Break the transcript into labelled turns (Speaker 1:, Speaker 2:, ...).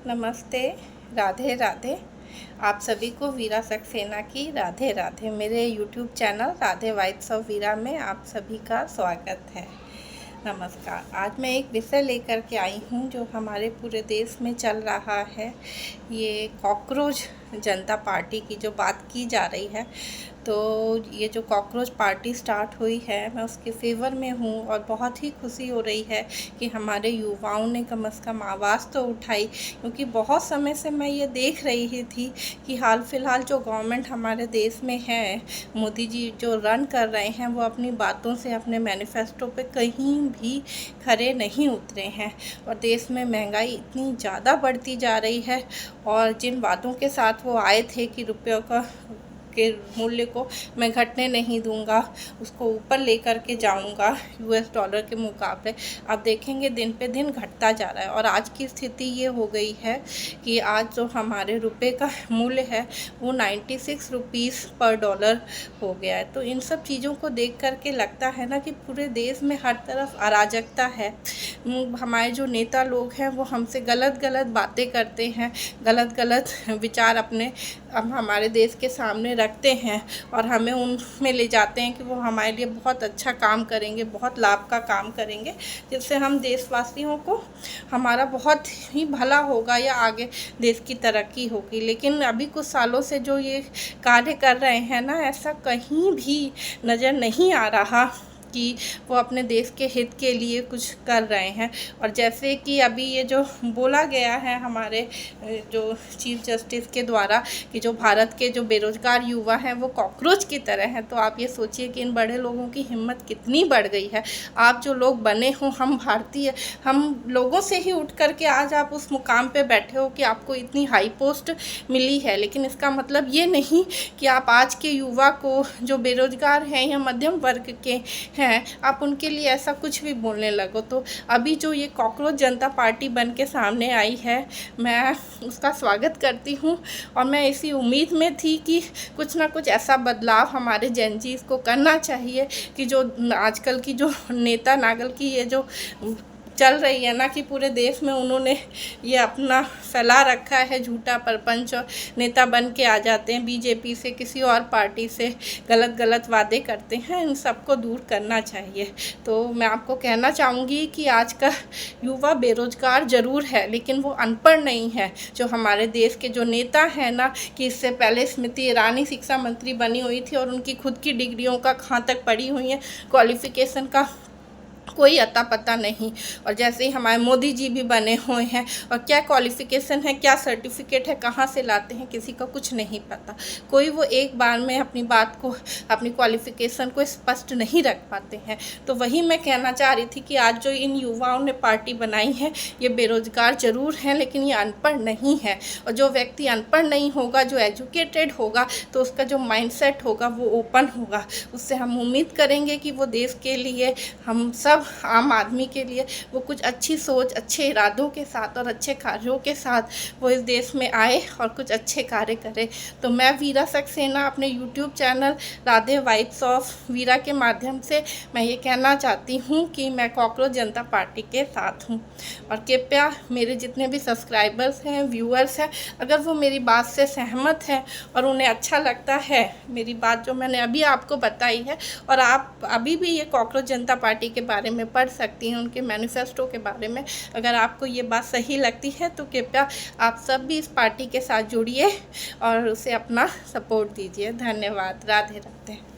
Speaker 1: नमस्ते, राधे राधे। आप सभी को वीरा सक्सेना की राधे राधे। मेरे YouTube channel Radhe vibes of Veera में आप सभी का स्वागत है। नमस्कार। आज मैं एक विषय लेकर के आई हूँ जो हमारे पूरे देश में चल रहा है। ये कॉकरोच जनता पार्टी की जो बात की जा रही है, तो ये जो कॉकरोच पार्टी स्टार्ट हुई है, मैं उसके फेवर में हूँ और बहुत ही खुशी हो रही है कि हमारे युवाओं ने कम से कम आवाज़ तो उठाई। क्योंकि बहुत समय से मैं ये देख रही थी कि हाल फिलहाल जो गवर्नमेंट हमारे देश में है, मोदी जी जो रन कर रहे हैं, वो अपनी बातों से, अपने मैनिफेस्टो पे कहीं भी खरे नहीं उतरे हैं। और देश में महंगाई इतनी ज़्यादा बढ़ती जा रही है, और जिन वादों के साथ वो आए थे कि रुपयों के मूल्य को मैं घटने नहीं दूंगा, उसको ऊपर लेकर के जाऊंगा यूएस डॉलर के मुकाबले, अब देखेंगे दिन पे दिन घटता जा रहा है। और आज की स्थिति ये हो गई है कि आज जो हमारे रुपए का मूल्य है वो 96 रुपीज़ पर डॉलर हो गया है। तो इन सब चीज़ों को देख करके लगता है ना कि पूरे देश में हर तरफ अराजकता है। हमारे जो नेता लोग हैं वो हमसे गलत गलत बातें करते हैं, गलत गलत विचार अपने हमारे देश के सामने रखते हैं, और हमें उनमें ले जाते हैं कि वो हमारे लिए बहुत अच्छा काम करेंगे, बहुत लाभ का काम करेंगे, जिससे हम देशवासियों को हमारा बहुत ही भला होगा या आगे देश की तरक्की होगी। लेकिन अभी कुछ सालों से जो ये कार्य कर रहे हैं ना, ऐसा कहीं भी नज़र नहीं आ रहा कि वो अपने देश के हित के लिए कुछ कर रहे हैं। और जैसे कि अभी ये जो बोला गया है हमारे जो चीफ जस्टिस के द्वारा कि जो भारत के जो बेरोजगार युवा हैं वो कॉकरोच की तरह हैं, तो आप ये सोचिए कि इन बड़े लोगों की हिम्मत कितनी बढ़ गई है। आप जो लोग बने हो, हम भारतीय, हम लोगों से ही उठ करके आज आप उस मुकाम पे बैठे हो कि आपको इतनी हाई पोस्ट मिली है। लेकिन इसका मतलब ये नहीं कि आप आज के युवा को जो बेरोजगार हैं या मध्यम वर्ग के हैं, आप उनके लिए ऐसा कुछ भी बोलने लगो। तो अभी जो ये कॉकरोच जनता पार्टी बन के सामने आई है, मैं उसका स्वागत करती हूँ। और मैं इसी उम्मीद में थी कि कुछ ना कुछ ऐसा बदलाव हमारे जेनजीज को करना चाहिए कि जो आजकल की जो नेता नागल की ये जो चल रही है ना कि पूरे देश में उन्होंने ये अपना फैला रखा है झूठा परपंच, और नेता बन के आ जाते हैं बीजेपी से, किसी और पार्टी से गलत गलत वादे करते हैं, इन सबको दूर करना चाहिए। तो मैं आपको कहना चाहूँगी कि आज का युवा बेरोजगार ज़रूर है, लेकिन वो अनपढ़ नहीं है। जो हमारे देश के जो नेता हैं ना, कि इससे पहले स्मृति ईरानी शिक्षा मंत्री बनी हुई थी और उनकी खुद की डिग्रियों का कहाँ तक पड़ी हुई है, क्वालिफ़िकेशन का कोई अता पता नहीं। और जैसे ही हमारे मोदी जी भी बने हुए हैं, और क्या क्वालिफ़िकेशन है, क्या सर्टिफिकेट है, कहाँ से लाते हैं, किसी का कुछ नहीं पता। कोई वो एक बार में अपनी बात को, अपनी क्वालिफ़िकेशन को स्पष्ट नहीं रख पाते हैं। तो वही मैं कहना चाह रही थी कि आज जो इन युवाओं ने पार्टी बनाई है, ये बेरोजगार ज़रूर हैं, लेकिन ये अनपढ़ नहीं है। और जो व्यक्ति अनपढ़ नहीं होगा, जो एजुकेटेड होगा, तो उसका जो माइंडसेट होगा वो ओपन होगा। उससे हम उम्मीद करेंगे कि वो देश के लिए, हम सब आम आदमी के लिए वो कुछ अच्छी सोच, अच्छे इरादों के साथ और अच्छे कार्यों के साथ वो इस देश में आए और कुछ अच्छे कार्य करे। तो मैं वीरा सक्सेना अपने YouTube channel Radhe vibes of Veera के माध्यम से मैं ये कहना चाहती हूँ कि मैं कॉकरोच जनता पार्टी के साथ हूँ। और कृपया मेरे जितने भी सब्सक्राइबर्स हैं, व्यूअर्स हैं, अगर वो मेरी बात से सहमत हैं और उन्हें अच्छा लगता है मेरी बात जो मैंने अभी आपको बताई है, और आप अभी भी ये कॉकरोच जनता पार्टी के बारे में पढ़ सकती हैं, उनके मैनिफेस्टो के बारे में, अगर आपको ये बात सही लगती है तो कृपया आप सब भी इस पार्टी के साथ जुड़िए और उसे अपना सपोर्ट दीजिए। धन्यवाद। राधे राधे।